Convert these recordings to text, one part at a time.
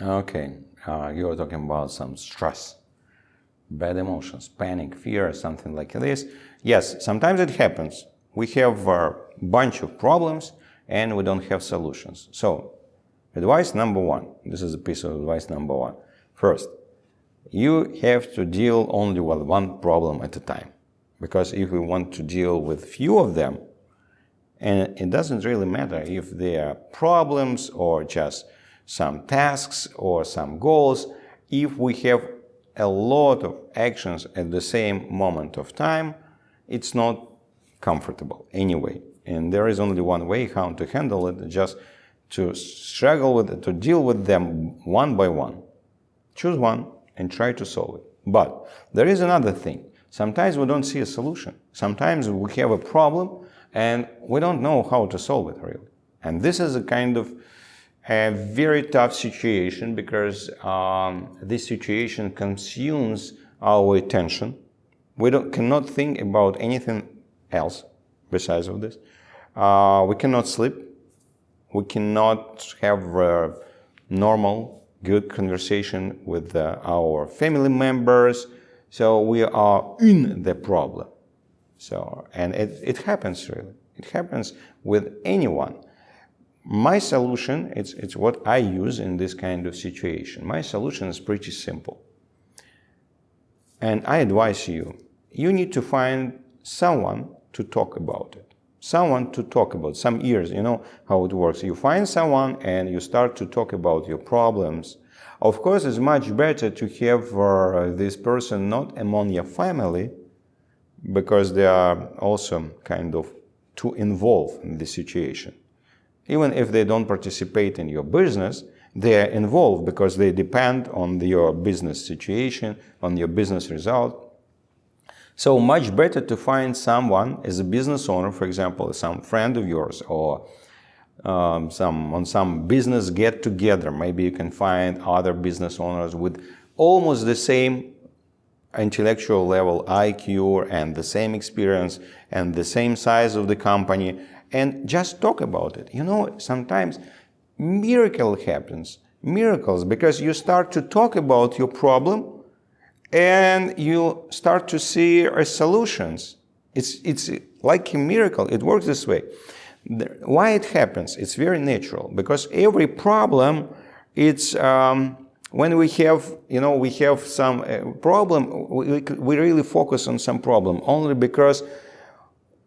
Okay, you are talking about some stress, bad emotions, panic, fear, something like this. Yes, sometimes it happens. We have a bunch of problems and we don't have solutions. So, advice number one, this is a piece of advice number one. First, you have to deal only with one problem at a time. Because if we want to deal with few of them, and it doesn't really matter if they are problems or just some tasks or some goals, if we have a lot of actions at the same moment of time, it's not comfortable anyway. And there is only one way how to handle it, just to struggle with it, to deal with them one by one. Choose one and try to solve it. But there is another thing. Sometimes we don't see a solution. Sometimes we have a problem and we don't know how to solve it really. And this is a kind of a very tough situation because this situation consumes our attention. We cannot think about anything else besides of this. We cannot sleep. We cannot have a normal, good conversation with our family members. So we are in the problem. So, and it happens really. It happens with anyone. My solution, it's what I use in this kind of situation. My solution is pretty simple. And I advise you, you need to find someone to talk about it. Someone to talk about, some ears, you know how it works. You find someone and you start to talk about your problems. Of course, it's much better to have this person not among your family, because they are also kind of too involved in the situation. Even if they don't participate in your business, they are involved because they depend on your business situation, on your business result. So much better to find someone as a business owner, for example, some friend of yours, or on some business get-together. Maybe you can find other business owners with almost the same intellectual level, IQ, and the same experience, and the same size of the company, and just talk about it. You know, sometimes miracle happens, miracles, because you start to talk about your problem, and you start to see solutions. It's like a miracle. It works this way. Why it happens? It's very natural, because every problem, it's when we have, we have some problem, we really focus on some problem only because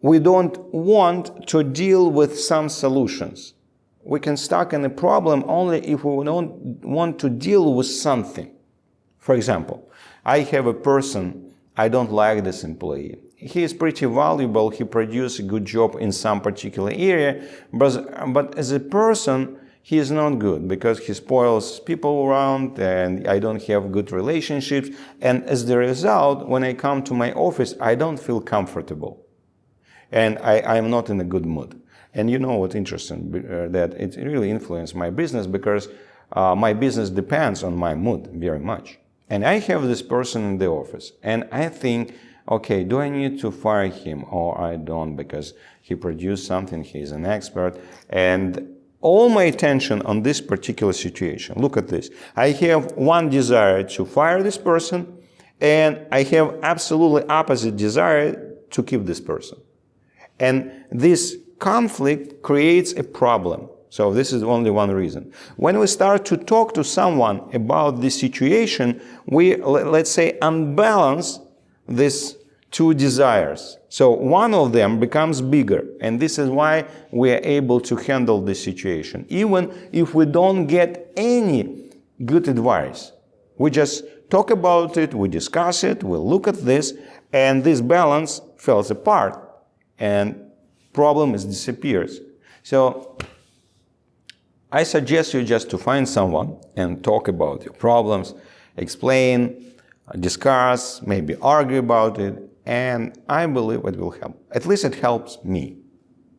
we don't want to deal with some solutions. We can stuck in a problem only if we don't want to deal with something. For example, I have a person, I don't like this employee. He is pretty valuable, he produces a good job in some particular area, but as a person, he is not good because he spoils people around and I don't have good relationships. And as the result, when I come to my office, I don't feel comfortable. And I am not in a good mood. And you know what's interesting, that it really influenced my business because my business depends on my mood very much. And I have this person in the office and I think, okay, do I need to fire him or I don't because he produced something, he's an expert. And all my attention on this particular situation. Look at this. I have one desire to fire this person, and I have absolutely opposite desire to keep this person. And this conflict creates a problem. So this is only one reason. When we start to talk to someone about this situation, we, let's say, unbalance these two desires. So one of them becomes bigger, and this is why we are able to handle this situation. Even if we don't get any good advice, we just talk about it, we discuss it, we look at this, and this balance falls apart, and problem disappears. So I suggest you just to find someone and talk about your problems, explain, discuss, maybe argue about it, and I believe it will help. At least it helps me.